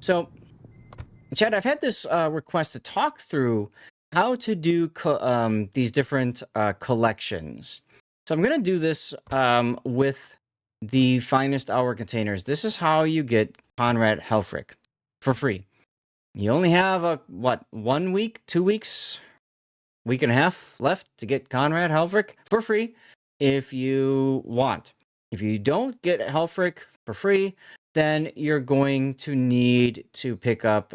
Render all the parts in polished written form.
So, Chad, I've had this request to talk through how to do these different collections. So I'm going to do this with the finest hour containers. This is how you get Conrad Helfrich for free. You only have 1 week, 2 weeks, week and a half left to get Conrad Helfrich for free if you want. If you don't get Helfrich for free, then you're going to need to pick up.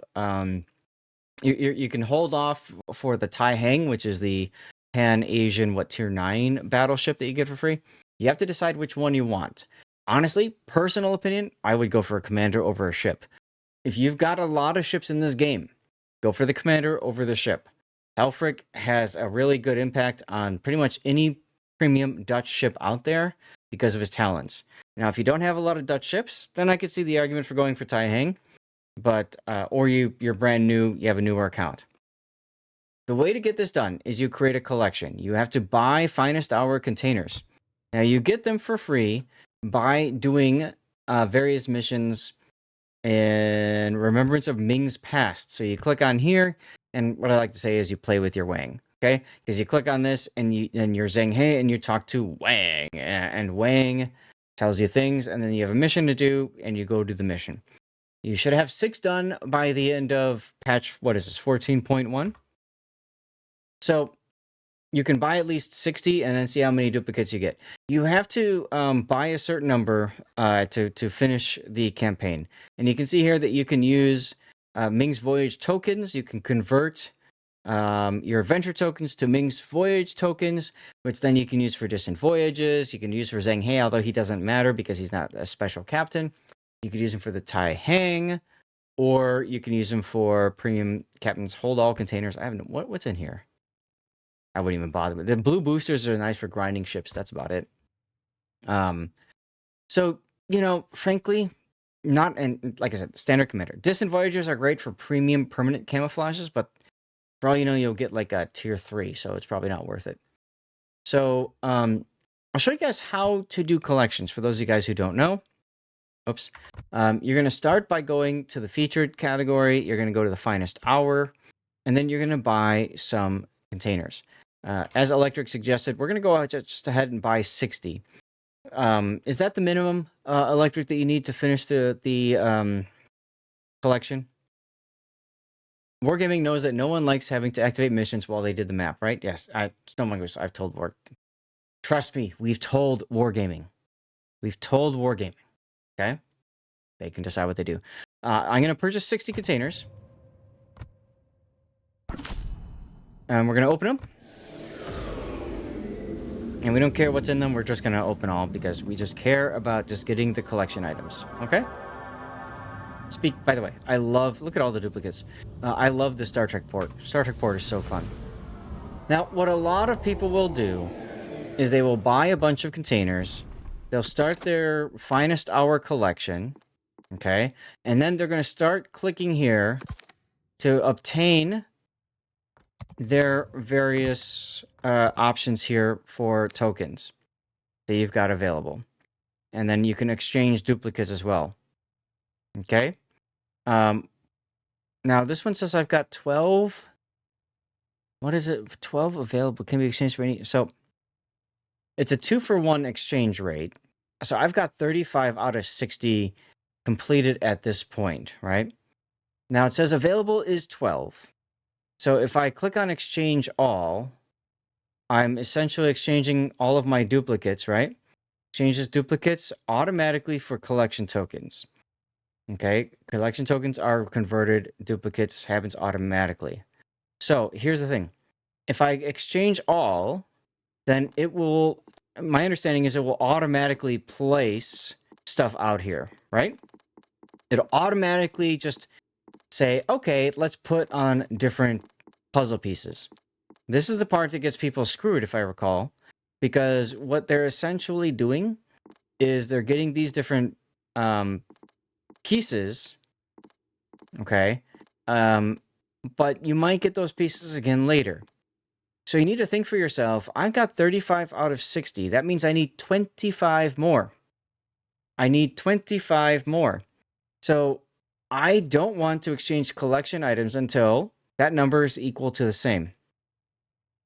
You can hold off for the Tai Hang, which is the Pan-Asian tier 9 battleship that you get for free. You have to decide which one you want. Honestly, personal opinion, I would go for a commander over a ship. If you've got a lot of ships in this game, go for the commander over the ship. Helfrich has a really good impact on pretty much any premium Dutch ship out there because of his talents. Now, if you don't have a lot of Dutch ships, then I could see the argument for going for Tai Hang. But or you're brand new, you have a newer account. The way to get this done is you create a collection. You have to buy finest hour containers. Now you get them for free by doing various missions in remembrance of Ming's past. So you click on here, and what I like to say is you play with your Wang. Okay, because you click on this and you're Zheng He and you talk to Wang, and Wang tells you things, and then you have a mission to do, and you go do the mission. You should have 6 done by the end of patch, what is this, 14.1? So you can buy at least 60 and then see how many duplicates you get. You have to buy a certain number to finish the campaign. And you can see here that you can use Ming's Voyage tokens. You can convert your adventure tokens to Ming's Voyage tokens, which then you can use for distant voyages. You can use for Zheng He, although he doesn't matter because he's not a special captain. You could use them for the Tai Hang, or you can use them for premium captains. Hold all containers. I haven't. What's in here? I wouldn't even bother with the blue boosters. Are nice for grinding ships. That's about it. So frankly, not, and like I said, standard commander. Distant voyagers are great for premium permanent camouflages, but for all you know, you'll get like a tier 3, so it's probably not worth it. So I'll show you guys how to do collections for those of you guys who don't know. Oops. You're going to start by going to the featured category. You're going to go to the finest hour, and then you're going to buy some containers. As Electric suggested, we're going to go just ahead and buy 60. Is that the minimum, Electric, that you need to finish the collection? Wargaming knows that no one likes having to activate missions while they did the map, right? Yes, I've told War. Trust me, we've told Wargaming. We've told Wargaming. Okay, they can decide what they do. I'm going to purchase 60 containers. And we're going to open them. And we don't care what's in them. We're just going to open all because we just care about just getting the collection items. Okay? By the way, look at all the duplicates. I love the Star Trek port. Star Trek port is so fun. Now, what a lot of people will do is they will buy a bunch of containers. They'll start their finest hour collection, okay? And then they're going to start clicking here to obtain their various options here for tokens that you've got available. And then you can exchange duplicates as well, okay? Now, this one says I've got 12. What is it? 12 available. Can be exchanged for any... So... It's a 2-for-1 exchange rate. So I've got 35 out of 60 completed at this point, right? Now it says available is 12. So if I click on exchange all, I'm essentially exchanging all of my duplicates, right? Changes duplicates automatically for collection tokens. Okay, collection tokens are converted, duplicates happens automatically. So here's the thing. If I exchange all, then it will, my understanding is it will automatically place stuff out here, right? It'll automatically just say, okay, let's put on different puzzle pieces. This is the part that gets people screwed, if I recall, because what they're essentially doing is they're getting these different pieces, okay? But you might get those pieces again later. So you need to think for yourself, I've got 35 out of 60. That means I need 25 more. I need 25 more. So I don't want to exchange collection items until that number is equal to the same.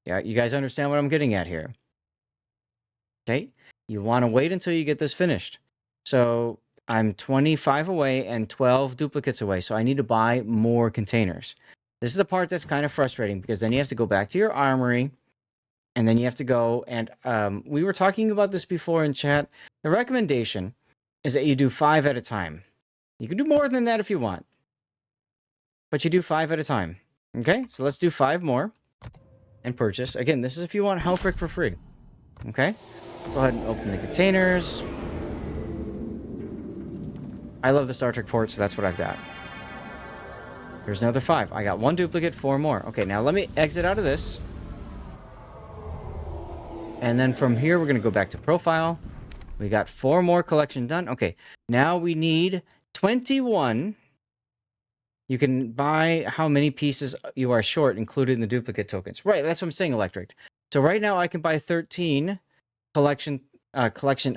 Yeah, you guys understand what I'm getting at here? Okay, you want to wait until you get this finished. So I'm 25 away and 12 duplicates away, so I need to buy more containers. This is the part that's kind of frustrating because then you have to go back to your armory, and then you have to go and we were talking about this before in chat. The recommendation is that you do 5 at a time. You can do more than that if you want, but you do 5 at a time. Okay, so let's do 5 more and purchase. Again, this is if you want Helfrich for free. Okay, go ahead and open the containers. I love the Star Trek port, so that's what I've got. There's another 5. I got 1 duplicate, 4 more. Okay, now let me exit out of this. And then from here, we're going to go back to profile. We got 4 more collection done. Okay, now we need 21. You can buy how many pieces you are short, included in the duplicate tokens. Right, that's what I'm saying, Electric. So right now, I can buy 13 collection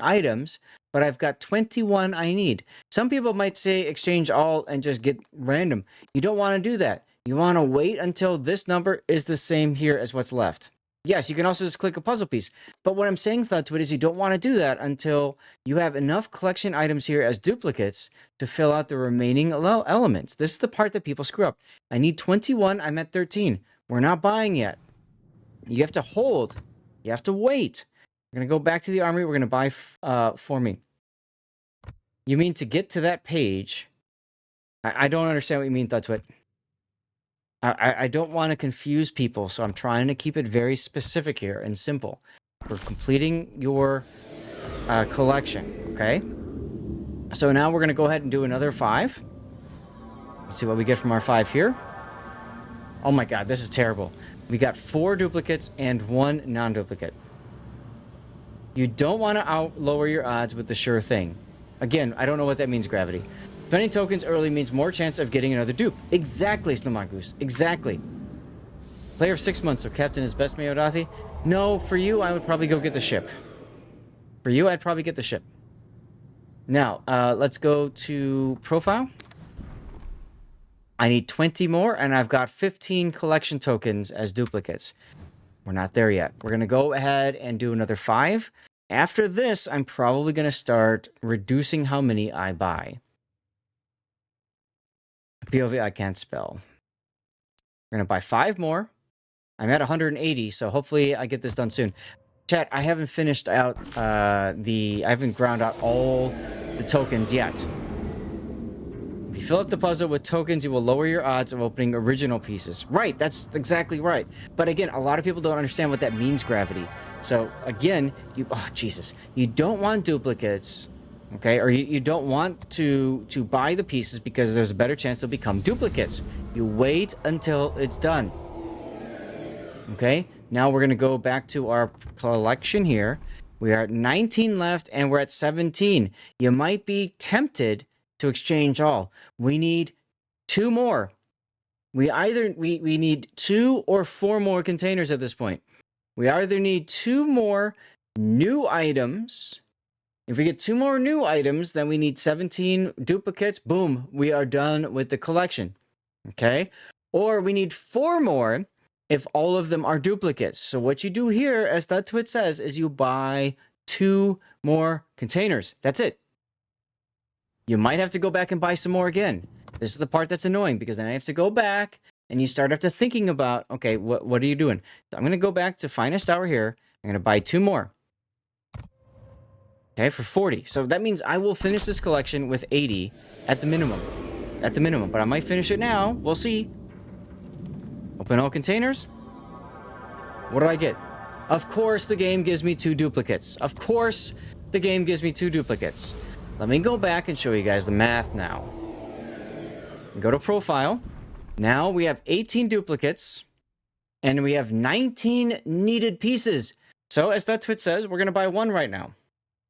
items, but I've got 21 I need. Some people might say exchange all and just get random. You don't want to do that. You want to wait until this number is the same here as what's left. Yes, you can also just click a puzzle piece. But what I'm saying, ThoughtTwit, is you don't want to do that until you have enough collection items here as duplicates to fill out the remaining elements. This is the part that people screw up. I need 21. I'm at 13. We're not buying yet. You have to hold. You have to wait. We're going to go back to the armory. We're going to buy for me. You mean to get to that page? I don't understand what you mean, ThoughtTwit. I don't want to confuse people, so I'm trying to keep it very specific here and simple. We're completing your collection, okay? So now we're going to go ahead and do another 5. Let's see what we get from our 5 here. Oh my god, this is terrible. We got 4 duplicates and 1 non-duplicate. You don't want to lower your odds with the sure thing. Again, I don't know what that means, Gravity. Spending tokens early means more chance of getting another dupe. Exactly, Snowmongoose. Exactly. Player of 6 months, so Captain is best Meodathi? No, for you, I would probably go get the ship. For you, I'd probably get the ship. Now, let's go to profile. I need 20 more, and I've got 15 collection tokens as duplicates. We're not there yet. We're going to go ahead and do another 5. After this, I'm probably going to start reducing how many I buy. POV I can't spell. We're going to buy 5 more. I'm at 180, so hopefully I get this done soon. Chat, I haven't finished out I haven't ground out all the tokens yet. If you fill up the puzzle with tokens, you will lower your odds of opening original pieces. Right, that's exactly right. But again, a lot of people don't understand what that means, Gravity. So again, oh Jesus, you don't want duplicates, okay? Or you don't want to buy the pieces because there's a better chance they'll become duplicates. You wait until it's done. Okay, now we're gonna go back to our collection here. We are at 19 left and we're at 17. You might be tempted to exchange all. We need 2 more. We need 2 or 4 more containers at this point. We either need 2 more new items. If we get 2 more new items, then we need 17 duplicates. Boom, we are done with the collection. Okay? Or we need 4 more if all of them are duplicates. So what you do here, as ThoughtTwit says, is you buy 2 more containers. That's it. You might have to go back and buy some more again. This is the part that's annoying because then I have to go back and you start after thinking about, okay, what are you doing? So I'm going to go back to Finest Hour here. I'm going to buy 2 more. Okay, for 40. So that means I will finish this collection with 80 at the minimum. At the minimum. But I might finish it now. We'll see. Open all containers. What do I get? Of course the game gives me 2 duplicates. Of course the game gives me 2 duplicates. Let me go back and show you guys the math now. Go to profile. Now we have 18 duplicates. And we have 19 needed pieces. So as ThoughtTwit says, we're going to buy 1 right now.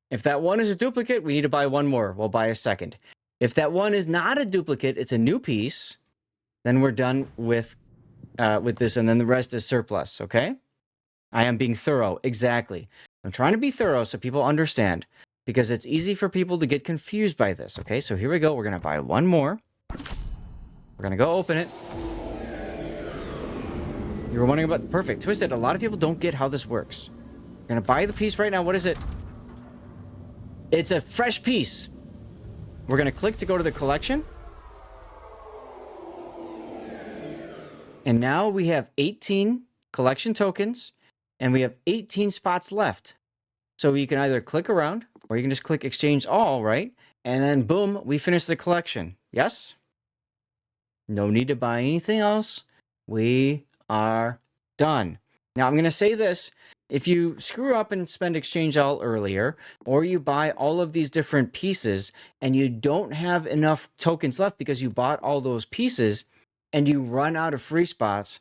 If that 1 is a duplicate, we need to buy 1 more. We'll buy a second. If that 1 is not a duplicate, it's a new piece, then we're done with this, and then the rest is surplus, okay? I am being thorough, exactly. I'm trying to be thorough so people understand, because it's easy for people to get confused by this, okay? So here we go. We're going to buy 1 more. We're going to go open it. You were wondering about... Perfect. Twisted. A lot of people don't get how this works. We're going to buy the piece right now. What is it? It's a fresh piece. We're going to click to go to the collection. And now we have 18 collection tokens, and we have 18 spots left. So you can either click around, or you can just click exchange all, right? And then boom, we finish the collection. Yes? No need to buy anything else. We are done. Now I'm going to say this. If you screw up and spend exchange all earlier, or you buy all of these different pieces and you don't have enough tokens left because you bought all those pieces and you run out of free spots,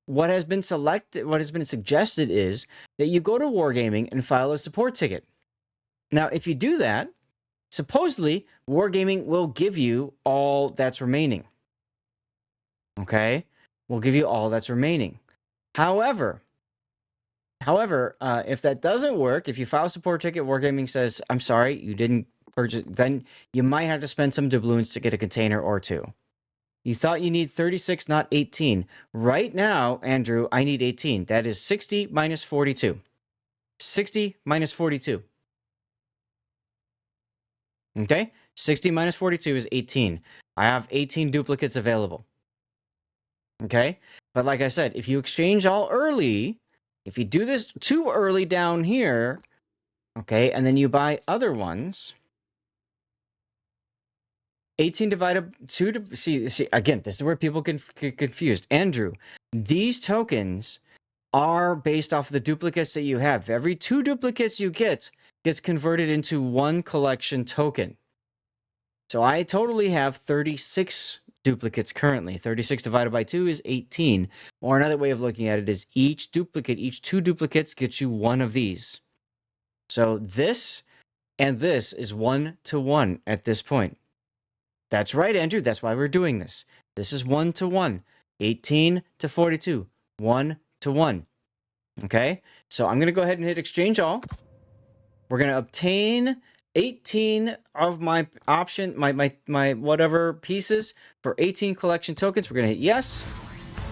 what has been suggested is that you go to Wargaming and file a support ticket. Now, if you do that, supposedly Wargaming will give you all that's remaining. Okay? We'll give you all that's remaining. However, if that doesn't work, if you file a support ticket, Wargaming says, I'm sorry, you didn't purchase, then you might have to spend some doubloons to get a container or two. You thought you need 36, not 18. Right now, Andrew, I need 18. That is 60 minus 42. 60 minus 42. Okay? 60 minus 42 is 18. I have 18 duplicates available. Okay? But like I said, if you exchange all early, if you do this too early down here, okay, and then you buy other ones, 18 divided 2 to see again, this is where people get confused. Andrew, these tokens are based off the duplicates that you have. Every 2 duplicates you get gets converted into 1 collection token. So I totally have 36 duplicates currently. 36 divided by 2 is 18. Or another way of looking at it is each 2 duplicates gets you 1 of these. So this and this is 1-to-1 at this point. That's right, Andrew. That's why we're doing this. This is 1-to-1. 18 to 42. 1-to-1. Okay? So I'm going to go ahead and hit exchange all. We're going to obtain 18 of my option, my whatever pieces for 18 collection tokens. We're going to hit yes.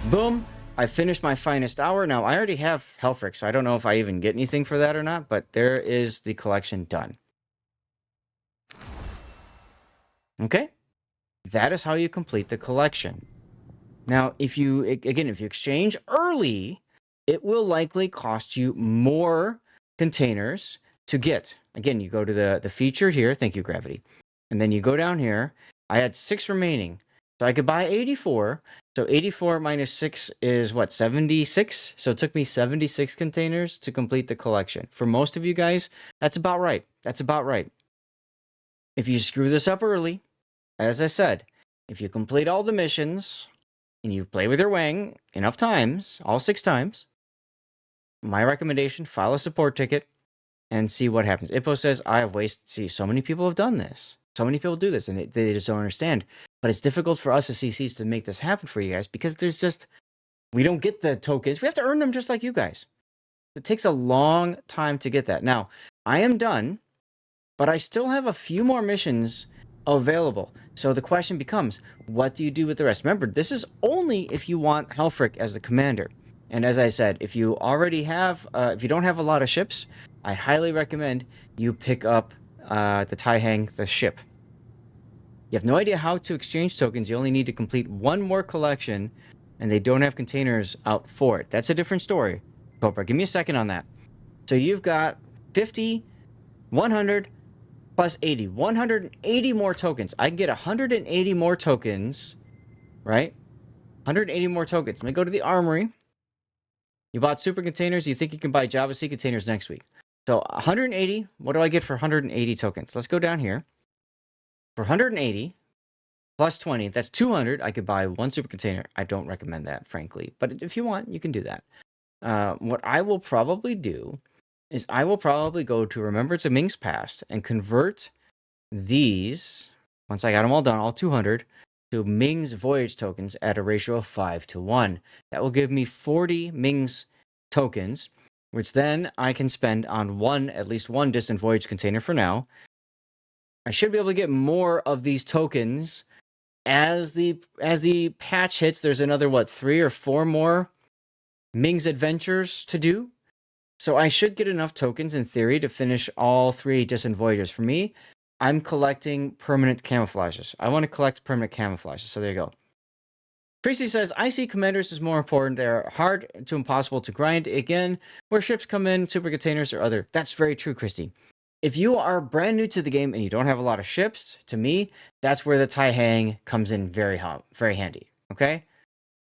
Boom. I finished my finest hour. Now, I already have Helfrich, so I don't know if I even get anything for that or not, but there is the collection done. Okay? That is how you complete the collection. Now, if you exchange early, it will likely cost you more containers to get. Again, you go to the feature here. Thank you, Gravity. And then you go down here. I had 6 remaining. So I could buy 84. So 84 minus 6 is what, 76? So it took me 76 containers to complete the collection. For most of you guys, that's about right. That's about right. If you screw this up early, as I said, if you complete all the missions and you play with your wang enough times, all 6 times, my recommendation, file a support ticket and see what happens. Ippo says, I have wasted. See, so many people have done this. So many people do this and they just don't understand. But it's difficult for us as CCs to make this happen for you guys because there's just, we don't get the tokens. We have to earn them just like you guys. It takes a long time to get that. Now, I am done, but I still have a few more missions available. So the question becomes, what do you do with the rest? Remember, this is only if you want Helfrich as the commander. And as I said, if you already have, if you don't have a lot of ships, I highly recommend you pick up the Taihang, the ship. You have no idea how to exchange tokens. You only need to complete 1 more collection, and they don't have containers out for it. That's a different story. Cobra, give me a second on that. So you've got 50, 100, plus 80. 180 more tokens. I can get 180 more tokens, right? 180 more tokens. Let me go to the armory. You bought super containers. You think you can buy Java C containers next week. So 180. What do I get for 180 tokens? Let's go down here. For 180 plus 20, that's 200. I could buy 1 super container. I don't recommend that, frankly. But if you want, you can do that. What I will probably do is I will probably go to Remembrance of Ming's Past and convert these, once I got them all done, all 200, to Ming's Voyage tokens at a ratio of 5-to-1. That will give me 40 Ming's tokens, which then I can spend on at least one Distant Voyage container for now. I should be able to get more of these tokens as the patch hits, there's another, what, 3 or 4 more Ming's adventures to do. So I should get enough tokens in theory to finish all 3 distant voyages. For me, I'm collecting permanent camouflages. I want to collect permanent camouflages. So there you go. Tracy says, I see commanders as more important. They're hard to impossible to grind. Again, where ships come in, super containers or other. That's very true, Christy. If you are brand new to the game and you don't have a lot of ships, to me, that's where the Tai Hang comes in very handy. Okay?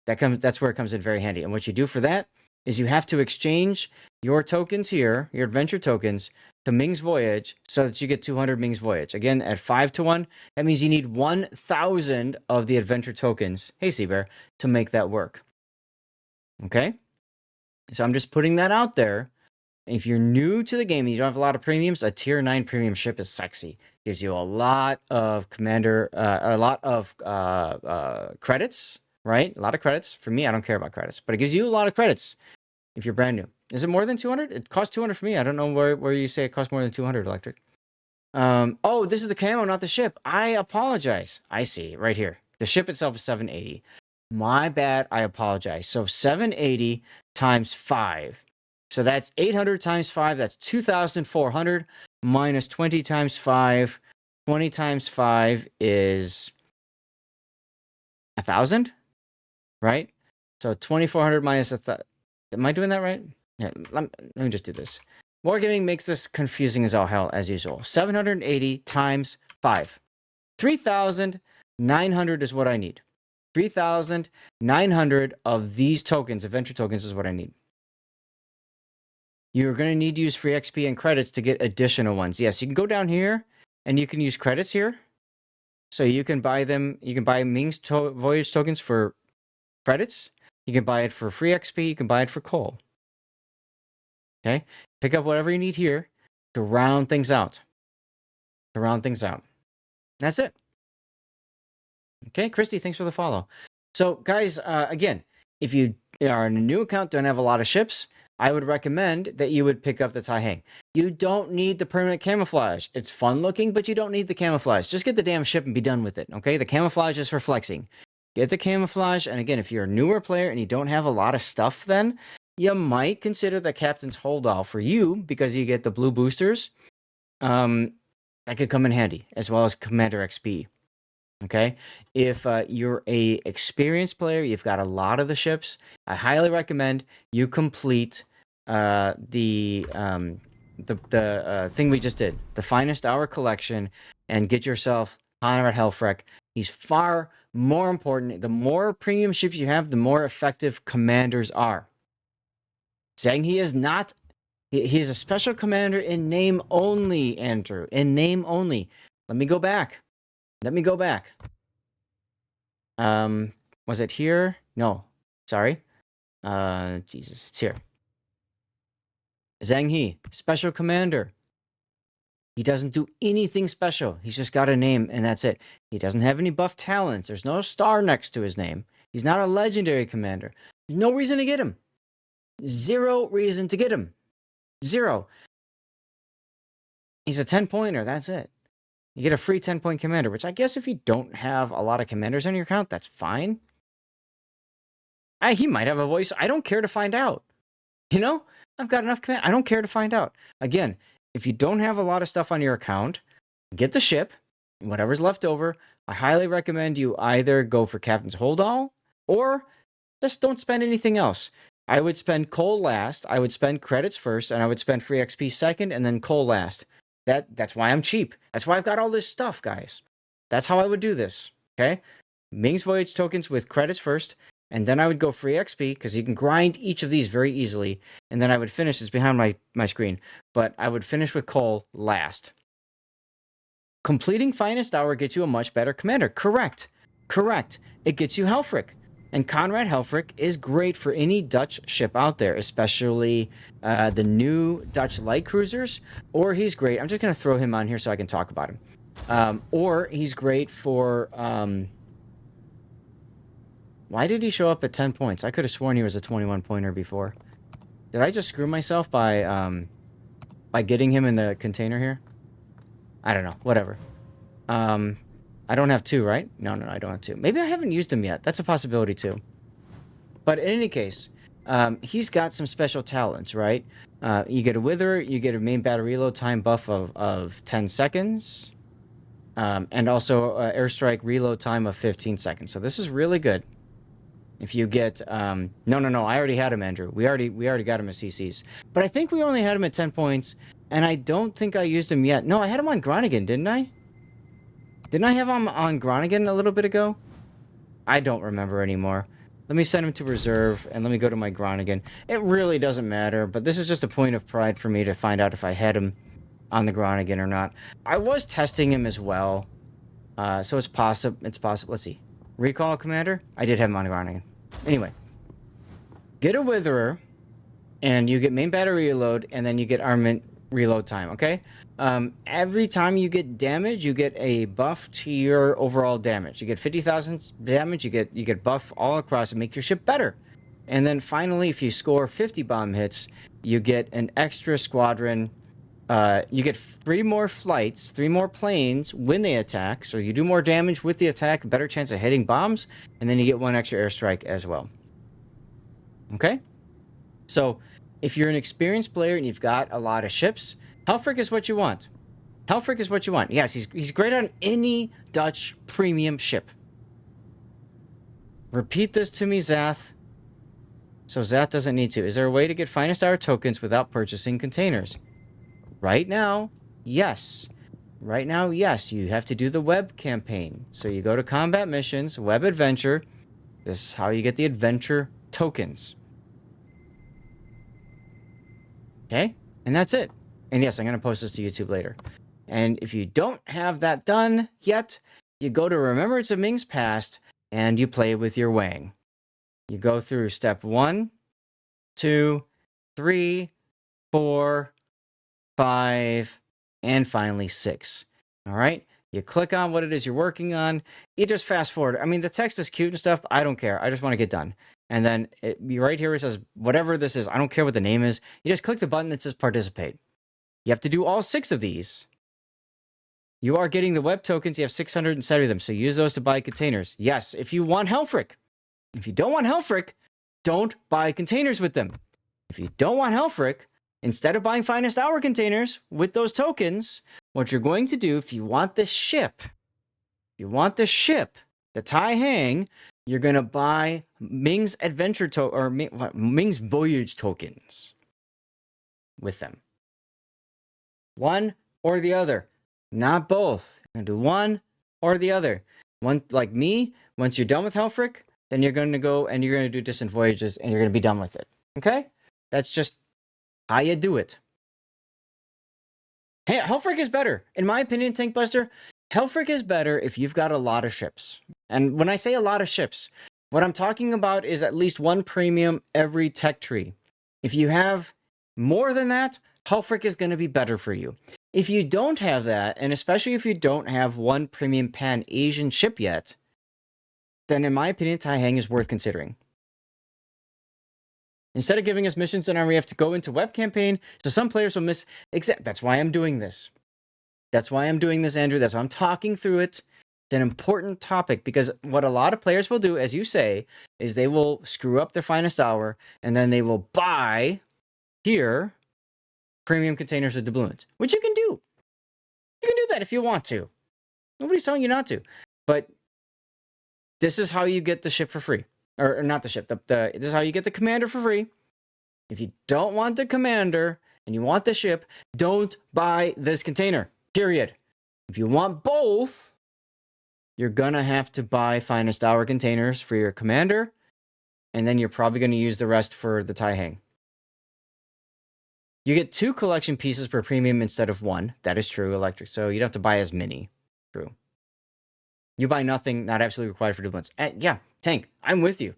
That's where it comes in very handy. And what you do for that is you have to exchange your tokens here, your adventure tokens, to Ming's Voyage so that you get 200 Ming's Voyage. Again, at 5 to 1, that means you need 1,000 of the adventure tokens, hey Seabear, to make that work. Okay? So I'm just putting that out there. If you're new to the game and you don't have a lot of premiums, a tier 9 premium ship is sexy. Gives you a lot of credits, right? A lot of credits. For me, I don't care about credits, but it gives you a lot of credits if you're brand new. Is it more than 200? It costs 200 for me. I don't know where you say it costs more than 200, Electric. Oh, this is the camo, not the ship. I apologize. I see, right here. The ship itself is 780. My bad, I apologize. So 780 times 5. So that's 800 times 5. That's 2,400 minus 20 times 5. 20 times 5 is 1,000, right? So 2,400 minus 1,000. Am I doing that right? Yeah, let me just do this. Wargaming makes this confusing as all hell, as usual. 780 times 5. 3,900 is what I need. 3,900 of these tokens, adventure tokens, is what I need. You're going to need to use free XP and credits to get additional ones. Yes, you can go down here and you can use credits here. So you can buy them. You can buy Ming's Voyage tokens for credits. You can buy it for free XP. You can buy it for coal. Okay? Pick up whatever you need here to round things out. That's it. Okay, Christy, thanks for the follow. So, guys, again, if you are in a new account, don't have a lot of ships, I would recommend that you would pick up the Tai Hang. You don't need the permanent camouflage. It's fun looking, but you don't need the camouflage. Just get the damn ship and be done with it, okay? The camouflage is for flexing. Get the camouflage, and again, if you're a newer player and you don't have a lot of stuff then, you might consider the Captain's Hold-All for you because you get the blue boosters. That could come in handy, as well as Commander XP. Okay, if you're a experienced player, you've got a lot of the ships, I highly recommend you complete the thing we just did, the Finest Hour collection, and get yourself Conrad Helfrich. He's far more important. The more premium ships you have, the more effective commanders are. Saying he is not, he's a special commander in name only, Andrew, in name only. Let me go back. Was it here? No, sorry. Jesus, it's here. Zhang He, special commander. He doesn't do anything special. He's just got a name, and that's it. He doesn't have any buff talents. There's no star next to his name. He's not a legendary commander. There's no reason to get him. 0 reason to get him. 0. He's a 10-pointer. That's it. You get a free 10-point commander, which I guess if you don't have a lot of commanders on your account, that's fine. He might have a voice. I don't care to find out. You know, I've got enough command. I don't care to find out. Again, if you don't have a lot of stuff on your account, get the ship, whatever's left over. I highly recommend you either go for Captain's Hold-All or just don't spend anything else. I would spend coal last, I would spend credits first, and I would spend free XP second, and then coal last. That's why I'm cheap. That's why I've got all this stuff, guys. That's how I would do this, okay? Ming's Voyage tokens with credits first, and then I would go free XP, because you can grind each of these very easily, and then I would finish, it's behind my screen, but I would finish with coal last. Completing Finest Hour gets you a much better commander. Correct. It gets you Helfrich. And Conrad Helfrich is great for any Dutch ship out there, especially the new Dutch light cruisers. Or he's great. I'm just going to throw him on here so I can talk about him. Or he's great for... why did he show up at 10 points? I could have sworn he was a 21-pointer before. Did I just screw myself by getting him in the container here? I don't know. Whatever. I don't have 2, right? No, I don't have 2. Maybe I haven't used them yet. That's a possibility too. But in any case, he's got some special talents, right? You get a Wither, you get a main battery reload time buff of 10 seconds, and also airstrike reload time of 15 seconds. So this is really good. If you get no, I already had him, Andrew. We already got him at CCs. But I think we only had him at 10 points, and I don't think I used him yet. No, I had him on Groningen, didn't I? Didn't I have him on Groningen a little bit ago? I don't remember anymore. Let me send him to reserve, and let me go to my Groningen. It really doesn't matter, but this is just a point of pride for me to find out if I had him on the Groningen or not. I was testing him as well, so it's possible. Let's see. Recall commander? I did have him on Groningen. Anyway, get a Witherer, and you get main battery reload, and then you get armament reload time, okay? Every time you get damage, you get a buff to your overall damage. You get 50,000 damage, you get buff all across and make your ship better. And then finally, if you score 50 bomb hits, you get an extra squadron. You get 3 more flights, 3 more planes when they attack, so you do more damage with the attack, better chance of hitting bombs, and then you get 1 extra airstrike as well. Okay? So, if you're an experienced player and you've got a lot of ships, Helfrich is what you want. Helfrich is what you want. Yes, he's great on any Dutch premium ship. Repeat this to me, Zath. So Zath doesn't need to. Is there a way to get finest hour tokens without purchasing containers? Right now, yes. Right now, yes. You have to do the web campaign. So you go to combat missions, web adventure. This is how you get the adventure tokens. Okay? And that's it. And yes, I'm going to post this to YouTube later. And if you don't have that done yet, you go to Remembrance of Ming's Past and you play with your Wang. You go through step 1, 2, 3, 4, 5, and finally 6. All right? You click on what it is you're working on. You just fast forward. I mean, the text is cute and stuff. I don't care. I just want to get done. And then right here it says, whatever this is, I don't care what the name is. You just click the button that says participate. You have to do all 6 of these. You are getting the web tokens. You have 670 of them. So use those to buy containers. Yes, if you want Helfrich. If you don't want Helfrich, don't buy containers with them. If you don't want Helfrich, instead of buying finest hour containers with those tokens, what you're going to do, if you want the ship, the Tai Hang, you're going to buy Ming's Adventure or Ming's Voyage tokens with them. One or the other, not both. You're going to do one or the other. One, like me, once you're done with Helfrich, then you're going to go and you're going to do distant voyages and you're going to be done with it. Okay? That's just how you do it. Hey, Helfrich is better. In my opinion, Tank Buster, Helfrich is better if you've got a lot of ships. And when I say a lot of ships, what I'm talking about is at least 1 premium every tech tree. If you have more than that, Helfrich is going to be better for you. If you don't have that, and especially if you don't have 1 premium Pan-Asian ship yet, then in my opinion, Tai Hang is worth considering. Instead of giving us missions in our, we have to go into web campaign, so some players will miss. That's why I'm doing this. That's why I'm doing this, Andrew. That's why I'm talking through it. It's an important topic because what a lot of players will do, as you say, is they will screw up their finest hour and then they will buy here premium containers of doubloons, which you can do. You can do that if you want to. Nobody's telling you not to. But this is how you get the ship for free. Or not the ship. This is how you get the commander for free. If you don't want the commander and you want the ship, don't buy this container. Period. If you want both, you're going to have to buy finest hour containers for your commander. And then you're probably going to use the rest for the Tai Hang. You get 2 collection pieces per premium instead of 1. That is true, electric. So you don't have to buy as many. True. You buy nothing, not absolutely required for duplicates. Yeah, Tank, I'm with you.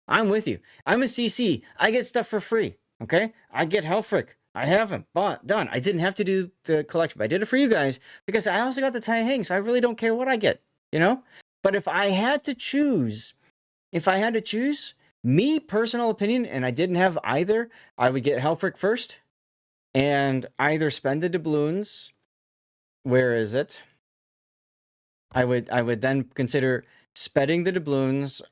I'm with you. I'm a CC. I get stuff for free. Okay? I get Helfrich. I have him. Bought. Done. I didn't have to do the collection, but I did it for you guys because I also got the Tai Hang, so I really don't care what I get. You know? But if I had to choose, me, personal opinion, and I didn't have either, I would get Helfrich first and either spend the doubloons. Where is it? I would then consider spending the doubloons,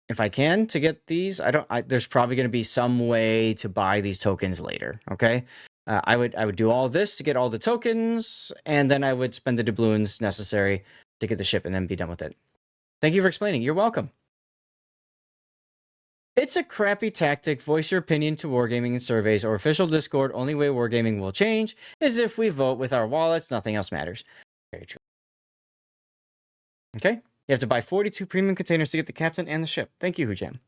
if I can, to get these. There's probably going to be some way to buy these tokens later. Okay. I would do all this to get all the tokens, and then I would spend the doubloons necessary to get the ship and then be done with it. Thank you for explaining. You're welcome. It's a crappy tactic. Voice your opinion to Wargaming in surveys or official Discord. Only way Wargaming will change is if we vote with our wallets. Nothing else matters. Very true. Okay. You have to buy 42 premium containers to get the captain and the ship. Thank you, Hujam.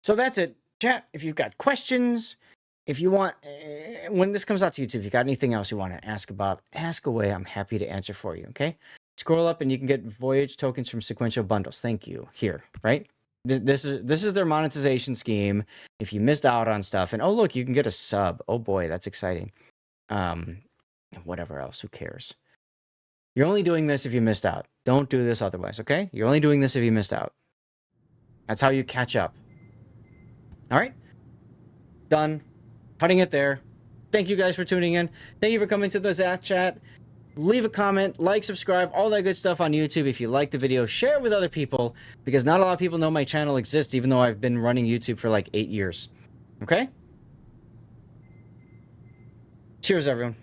So that's it. Chat, if you've got questions, if you want, when this comes out to YouTube, if you got anything else you want to ask about, ask away. I'm happy to answer for you, okay? Scroll up and you can get Voyage tokens from sequential bundles. Thank you. Here, right? This is their monetization scheme. If you missed out on stuff, and oh look, you can get a sub. Oh boy, that's exciting. Whatever else, who cares? You're only doing this if you missed out. Don't do this otherwise, okay? You're only doing this if you missed out. That's how you catch up. All right? Done. Cutting it there. Thank you guys for tuning in. Thank you for coming to the Zach chat. Leave a comment, like, subscribe, all that good stuff on YouTube. If you like the video, share it with other people, because not a lot of people know my channel exists, even though I've been running YouTube for like 8 years. Okay? Cheers, everyone.